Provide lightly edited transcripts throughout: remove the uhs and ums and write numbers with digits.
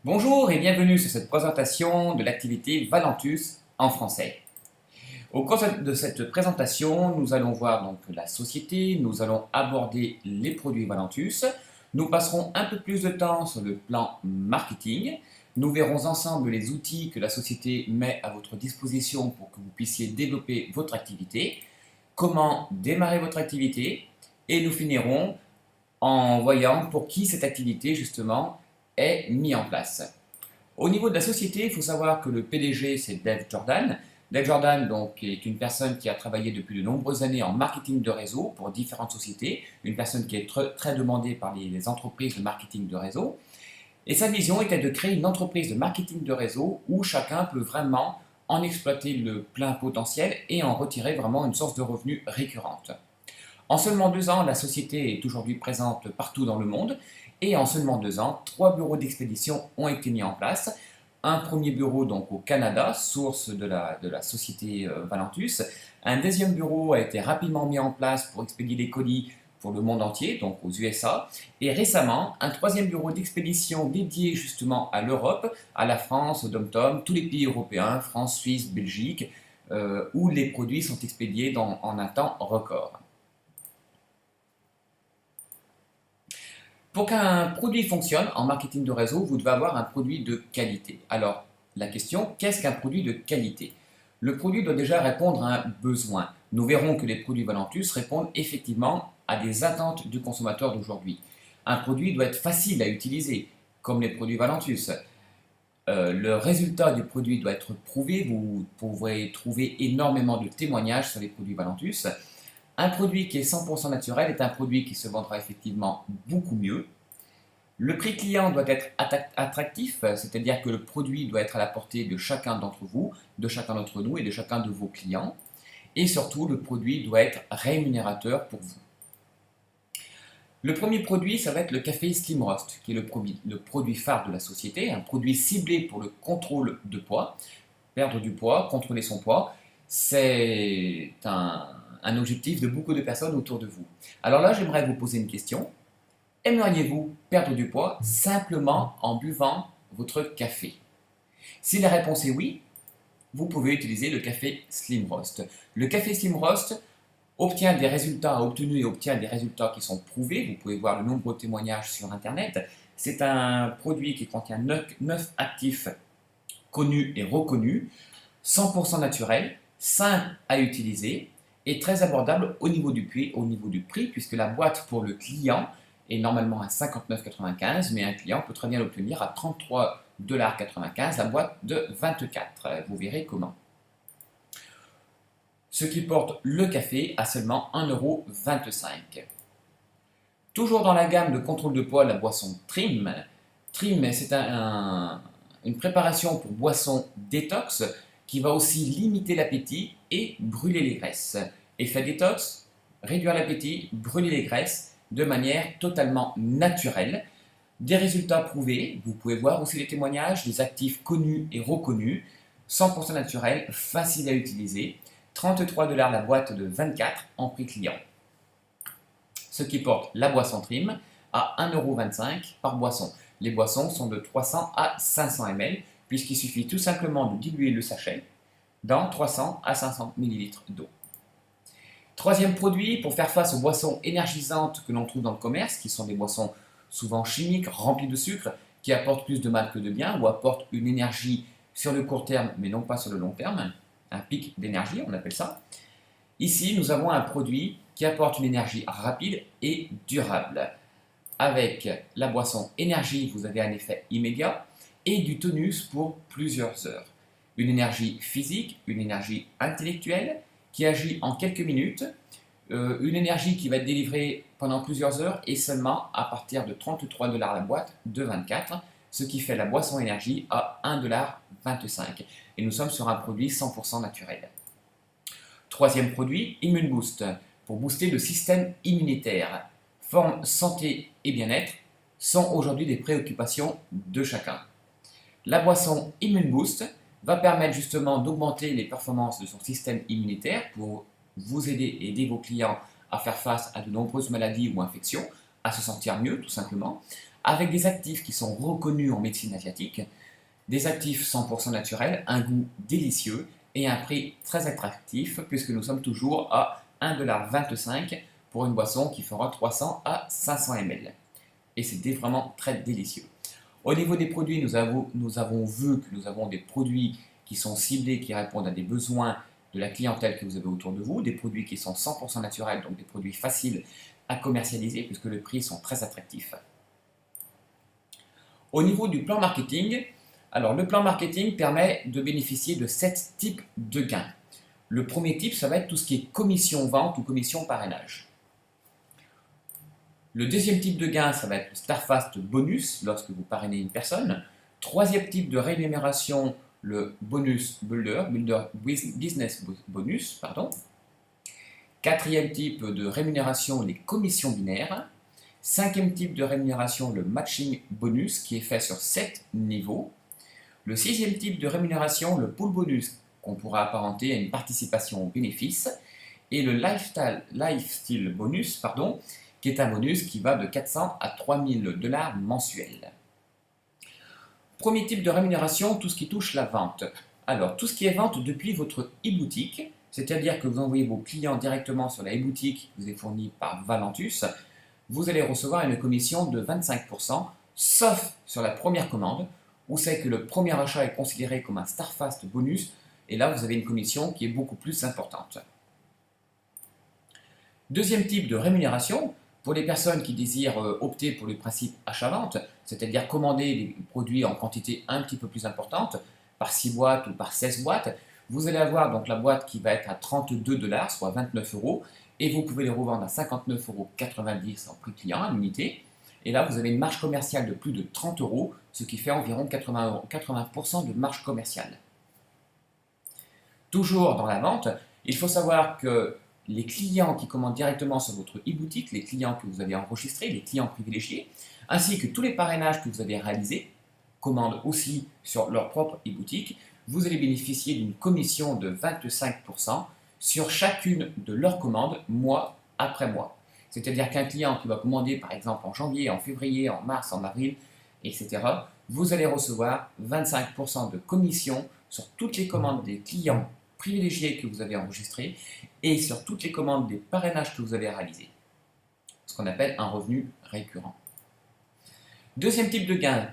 Bonjour et bienvenue sur cette présentation de l'activité Valentus en français. Au cours de cette présentation, nous allons voir donc la société, nous allons aborder les produits Valentus, nous passerons un peu plus de temps sur le plan marketing, nous verrons ensemble les outils que la société met à votre disposition pour que vous puissiez développer votre activité, comment démarrer votre activité et nous finirons en voyant pour qui cette activité justement est mise en place. Au niveau de la société, il faut savoir que le PDG, c'est Dave Jordan. Dave Jordan donc, est une personne qui a travaillé depuis de nombreuses années en marketing de réseau pour différentes sociétés, une personne qui est très demandée par les entreprises de marketing de réseau. Et sa vision était de créer une entreprise de marketing de réseau où chacun peut vraiment en exploiter le plein potentiel et en retirer vraiment une source de revenus récurrente. En seulement 2 ans, la société est aujourd'hui présente partout dans le monde et en seulement 2 ans, 3 bureaux d'expédition ont été mis en place. Un premier bureau donc au Canada, source de la société Valentus. Un deuxième bureau a été rapidement mis en place pour expédier les colis pour le monde entier, donc aux USA. Et récemment, un troisième bureau d'expédition dédié justement à l'Europe, à la France, au DOM-TOM, tous les pays européens, France, Suisse, Belgique, où les produits sont expédiés en un temps record. Pour qu'un produit fonctionne en marketing de réseau, vous devez avoir un produit de qualité. Alors, la question, qu'est-ce qu'un produit de qualité? Le produit doit déjà répondre à un besoin. Nous verrons que les produits Valentus répondent effectivement à des attentes du consommateur d'aujourd'hui. Un produit doit être facile à utiliser, comme les produits Valentus. Le résultat du produit doit être prouvé. Vous pourrez trouver énormément de témoignages sur les produits Valentus. Un produit qui est 100% naturel est un produit qui se vendra effectivement beaucoup mieux. Le prix client doit être attractif, c'est-à-dire que le produit doit être à la portée de chacun d'entre vous, de chacun d'entre nous et de chacun de vos clients. Et surtout, le produit doit être rémunérateur pour vous. Le premier produit, ça va être le café Slim Roast, qui est le produit phare de la société, un produit ciblé pour le contrôle de poids. Perdre du poids, contrôler son poids, c'est un objectif de beaucoup de personnes autour de vous. Alors là, j'aimerais vous poser une question. Aimeriez-vous perdre du poids simplement en buvant votre café? Si la réponse est oui, vous pouvez utiliser le café Slim Roast. Le café Slim Roast obtient des résultats, a obtenu et obtient des résultats qui sont prouvés. Vous pouvez voir de nombreux témoignages sur Internet. C'est un produit qui contient 9 actifs connus et reconnus, 100% naturel, simple à utiliser et très abordable au niveau du prix, puisque la boîte pour le client est normalement à 59,95, mais un client peut très bien l'obtenir à 33,95 $, la boîte de 24. Vous verrez comment. Ce qui porte le café à seulement 1,25 €. Toujours dans la gamme de contrôle de poids, la boisson Trim. Trim, c'est une préparation pour boisson détox qui va aussi limiter l'appétit et brûler les graisses. Effet détox, réduire l'appétit, brûler les graisses de manière totalement naturelle. Des résultats prouvés, vous pouvez voir aussi les témoignages, des actifs connus et reconnus, 100% naturel, facile à utiliser, 33 $ la boîte de 24 en prix client. Ce qui porte la boisson Trim à 1,25 € par boisson. Les boissons sont de 300 à 500 ml, puisqu'il suffit tout simplement de diluer le sachet dans 300 à 500 ml d'eau. Troisième produit, pour faire face aux boissons énergisantes que l'on trouve dans le commerce, qui sont des boissons souvent chimiques, remplies de sucre, qui apportent plus de mal que de bien, ou apportent une énergie sur le court terme, mais non pas sur le long terme, un pic d'énergie, on appelle ça. Ici, nous avons un produit qui apporte une énergie rapide et durable. Avec la boisson énergie, vous avez un effet immédiat et du tonus pour plusieurs heures. Une énergie physique, une énergie intellectuelle qui agit en quelques minutes, une énergie qui va être délivrée pendant plusieurs heures et seulement à partir de 33 $ la boîte de 24, ce qui fait la boisson énergie à 1,25 $. Et nous sommes sur un produit 100% naturel. Troisième produit, Immune Boost, pour booster le système immunitaire. Forme, santé et bien-être sont aujourd'hui des préoccupations de chacun. La boisson Immune Boost va permettre justement d'augmenter les performances de son système immunitaire pour vous aider et aider vos clients à faire face à de nombreuses maladies ou infections, à se sentir mieux tout simplement, avec des actifs qui sont reconnus en médecine asiatique, des actifs 100% naturels, un goût délicieux et un prix très attractif puisque nous sommes toujours à 1,25$ pour une boisson qui fera 300 à 500 ml. Et c'est vraiment très délicieux. Au niveau des produits, nous avons vu que nous avons des produits qui sont ciblés, qui répondent à des besoins de la clientèle que vous avez autour de vous, des produits qui sont 100% naturels, donc des produits faciles à commercialiser puisque les prix sont très attractifs. Au niveau du plan marketing, alors le plan marketing permet de bénéficier de 7 types de gains. Le premier type, ça va être tout ce qui est commission vente ou commission parrainage. Le deuxième type de gain, ça va être le StarFast bonus lorsque vous parrainez une personne. Troisième type de rémunération, le bonus Builder Business Bonus, pardon. Quatrième type de rémunération, les commissions binaires. Cinquième type de rémunération, le matching bonus qui est fait sur 7 niveaux. Le sixième type de rémunération, le pool bonus qu'on pourra apparenter à une participation au bénéfice. Et le lifestyle bonus, pardon, qui est un bonus qui va de 400 à 3000$ mensuels. Premier type de rémunération, tout ce qui touche la vente. Alors, tout ce qui est vente depuis votre e-boutique, c'est-à-dire que vous envoyez vos clients directement sur la e-boutique qui vous est fournie par Valentus, vous allez recevoir une commission de 25%, sauf sur la première commande, où c'est que le premier achat est considéré comme un StarFast bonus, et là vous avez une commission qui est beaucoup plus importante. Deuxième type de rémunération, pour les personnes qui désirent opter pour le principe achat-vente, c'est-à-dire commander des produits en quantité un petit peu plus importante, par 6 boîtes ou par 16 boîtes, vous allez avoir donc la boîte qui va être à 32$, soit 29€, et vous pouvez les revendre à 59,90€ en prix client à l'unité. Et là, vous avez une marge commerciale de plus de 30€, ce qui fait environ 80% de marge commerciale. Toujours dans la vente, il faut savoir que les clients qui commandent directement sur votre e-boutique, les clients que vous avez enregistrés, les clients privilégiés, ainsi que tous les parrainages que vous avez réalisés, commandent aussi sur leur propre e-boutique, vous allez bénéficier d'une commission de 25% sur chacune de leurs commandes, mois après mois. C'est-à-dire qu'un client qui va commander par exemple en janvier, en février, en mars, en avril, etc., vous allez recevoir 25% de commission sur toutes les commandes des clients privilégiés que vous avez enregistrés et sur toutes les commandes des parrainages que vous avez réalisés. Ce qu'on appelle un revenu récurrent. Deuxième type de gain,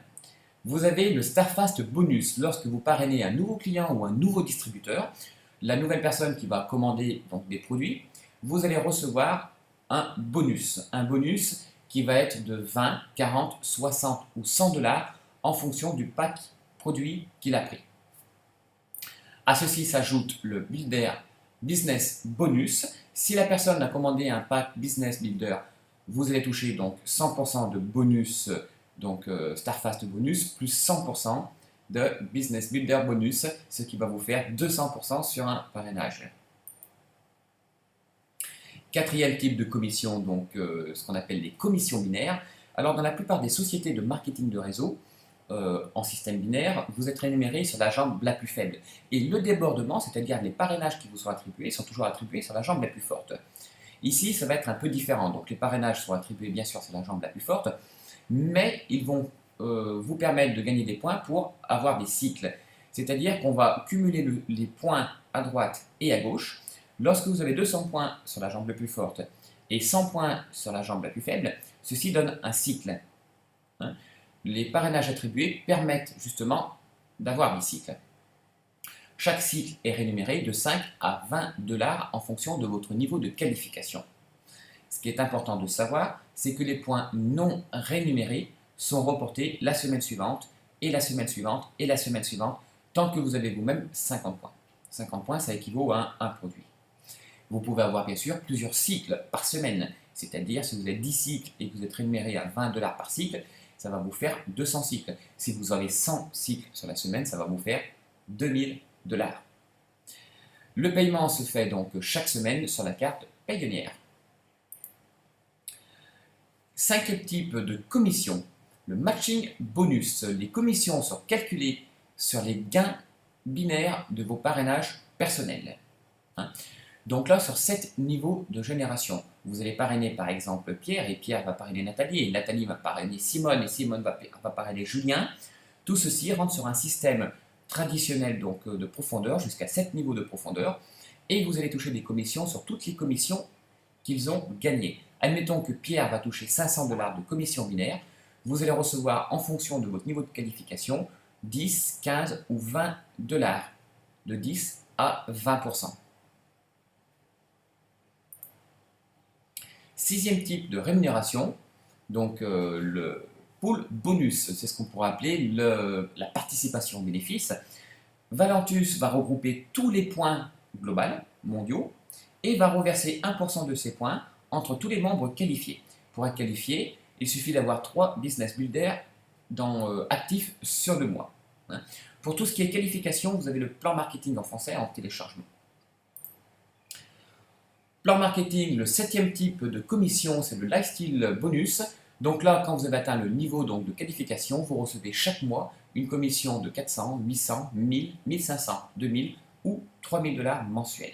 vous avez le StarFast bonus. Lorsque vous parrainez un nouveau client ou un nouveau distributeur, la nouvelle personne qui va commander donc des produits, vous allez recevoir un bonus qui va être de 20, 40, 60 ou 100$ en fonction du pack produit qu'il a pris. À ceci s'ajoute le Builder Business Bonus. Si la personne a commandé un pack Business Builder, vous allez toucher donc 100% de bonus, donc StarFast bonus, plus 100% de Business Builder bonus, ce qui va vous faire 200% sur un parrainage. Quatrième type de commission, donc ce qu'on appelle les commissions binaires. Alors dans la plupart des sociétés de marketing de réseau, en système binaire, vous êtes rémunéré sur la jambe la plus faible. Et le débordement, c'est-à-dire les parrainages qui vous sont attribués, sont toujours attribués sur la jambe la plus forte. Ici, ça va être un peu différent. Donc les parrainages sont attribués bien sûr sur la jambe la plus forte, mais ils vont vous permettre de gagner des points pour avoir des cycles. C'est-à-dire qu'on va cumuler les points à droite et à gauche. Lorsque vous avez 200 points sur la jambe la plus forte et 100 points sur la jambe la plus faible, ceci donne un cycle. Les parrainages attribués permettent justement d'avoir des cycles. Chaque cycle est rémunéré de 5 à 20$ en fonction de votre niveau de qualification. Ce qui est important de savoir, c'est que les points non rémunérés sont reportés la semaine suivante, et la semaine suivante, et la semaine suivante, tant que vous avez vous-même 50 points. 50 points, ça équivaut à un produit. Vous pouvez avoir bien sûr plusieurs cycles par semaine, c'est-à-dire si vous avez 10 cycles et que vous êtes rémunéré à 20$ par cycle, ça va vous faire 200 cycles. Si vous avez 100 cycles sur la semaine, ça va vous faire 2000$. Le paiement se fait donc chaque semaine sur la carte Payoneer. Cinquième type de commission, le matching bonus. Les commissions sont calculées sur les gains binaires de vos parrainages personnels. Donc là, sur 7 niveaux de génération, Vous allez parrainer par exemple Pierre, et Pierre va parrainer Nathalie, et Nathalie va parrainer Simone, et Simone va parrainer Julien. Tout ceci rentre sur un système traditionnel donc, de profondeur, jusqu'à 7 niveaux de profondeur, et vous allez toucher des commissions sur toutes les commissions qu'ils ont gagnées. Admettons que Pierre va toucher 500 $ de commission binaire, vous allez recevoir en fonction de votre niveau de qualification 10, 15 ou 20 $, de 10 à 20%. Sixième type de rémunération, donc le pool bonus, c'est ce qu'on pourrait appeler la participation au bénéfice. Valentus va regrouper tous les points globaux, mondiaux, et va reverser 1% de ces points entre tous les membres qualifiés. Pour être qualifié, il suffit d'avoir 3 business builders actifs sur le mois. Pour tout ce qui est qualification, vous avez le plan marketing en français en téléchargement. Plan marketing, le 7e type de commission, c'est le lifestyle bonus. Donc là, quand vous avez atteint le niveau donc, de qualification, vous recevez chaque mois une commission de 400, 800, 1000, 1500, 2000 ou 3000 $ mensuels.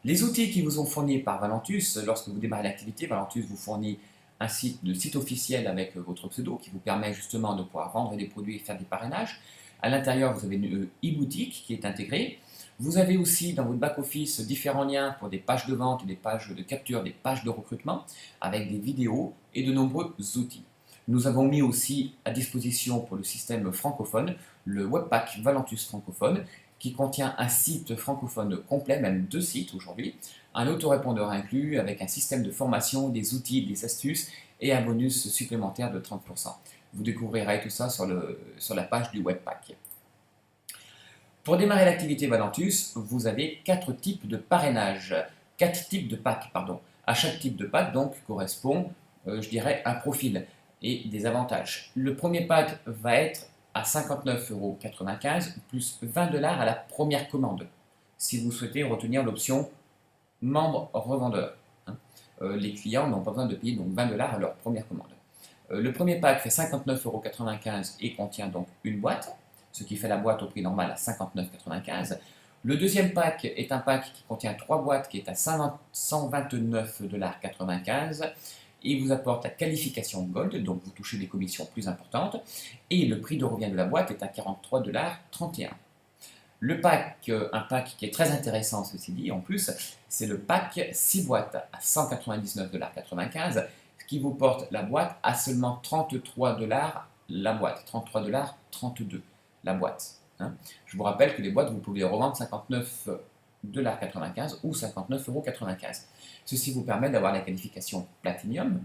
Les outils qui vous sont fournis par Valentus, lorsque vous démarrez l'activité, Valentus vous fournit le site officiel avec votre pseudo qui vous permet justement de pouvoir vendre des produits et faire des parrainages. À l'intérieur, vous avez une e-boutique qui est intégrée. Vous avez aussi dans votre back-office différents liens pour des pages de vente, des pages de capture, des pages de recrutement avec des vidéos et de nombreux outils. Nous avons mis aussi à disposition pour le système francophone le Webpack Valentus francophone qui contient un site francophone complet, même 2 sites aujourd'hui, un autorépondeur inclus avec un système de formation, des outils, des astuces et un bonus supplémentaire de 30%. Vous découvrirez tout ça sur la page du Webpack. Pour démarrer l'activité Valentus, vous avez 4 types de parrainage, 4 types de packs, pardon. À chaque type de pack donc correspond, je dirais, un profil et des avantages. Le premier pack va être à 59,95 € plus 20 $ à la première commande, si vous souhaitez retenir l'option membre revendeur. Les clients n'ont pas besoin de payer donc 20 $ à leur première commande. Le premier pack fait 59,95 € et contient donc une boîte, ce qui fait la boîte au prix normal à 59,95 €. Le deuxième pack est un pack qui contient 3 boîtes qui est à 129,95 $ et il vous apporte la qualification Gold, donc vous touchez des commissions plus importantes, et le prix de revient de la boîte est à 43,31 $. Le pack, un pack qui est très intéressant ceci dit en plus, c'est le pack 6 boîtes à 199,95 $, ce qui vous porte la boîte à seulement 33 $ la boîte, 33,32 $ la boîte. Je vous rappelle que les boîtes, vous pouvez les revendre 59,95 $ ou 59,95 €. Ceci vous permet d'avoir la qualification Platinum.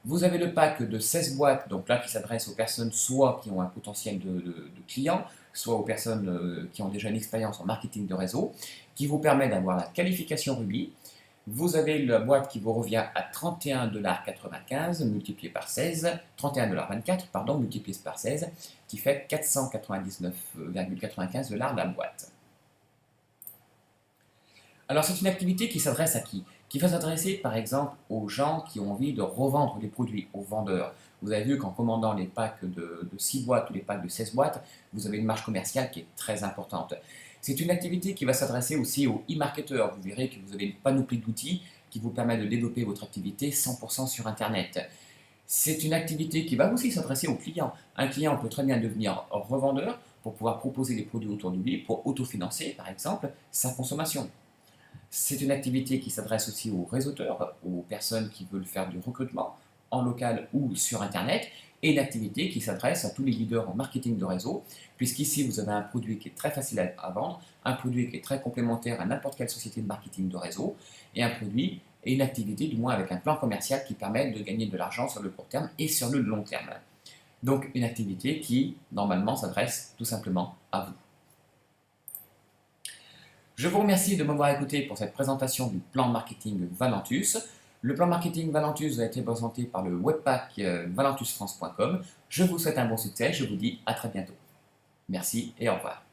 Vous avez le pack de 16 boîtes, donc là qui s'adresse aux personnes soit qui ont un potentiel de clients, soit aux personnes qui ont déjà une expérience en marketing de réseau, qui vous permet d'avoir la qualification Ruby. Vous avez la boîte qui vous revient à 31,95 $ multiplié par 16, 31,24 $ pardon, multiplié par 16, qui fait 499,95 $ la boîte. Alors c'est une activité qui s'adresse à qui? Qui va s'adresser par exemple aux gens qui ont envie de revendre des produits, aux vendeurs. Vous avez vu qu'en commandant les packs de 6 boîtes ou les packs de 16 boîtes, vous avez une marge commerciale qui est très importante. C'est une activité qui va s'adresser aussi aux e-marketeurs. Vous verrez que vous avez une panoplie d'outils qui vous permet de développer votre activité 100% sur Internet. C'est une activité qui va aussi s'adresser aux clients. Un client peut très bien devenir revendeur pour pouvoir proposer des produits autour de lui, pour autofinancer par exemple sa consommation. C'est une activité qui s'adresse aussi aux réseauteurs, aux personnes qui veulent faire du recrutement en local ou sur Internet, et une activité qui s'adresse à tous les leaders en marketing de réseau, puisqu'ici vous avez un produit qui est très facile à vendre, un produit qui est très complémentaire à n'importe quelle société de marketing de réseau, et un produit et une activité du moins avec un plan commercial qui permet de gagner de l'argent sur le court terme et sur le long terme. Donc une activité qui normalement s'adresse tout simplement à vous. Je vous remercie de m'avoir écouté pour cette présentation du plan marketing Valentus. Le plan marketing Valentus a été présenté par le webpack valentusfrance.com. Je vous souhaite un bon succès, je vous dis à très bientôt. Merci et au revoir.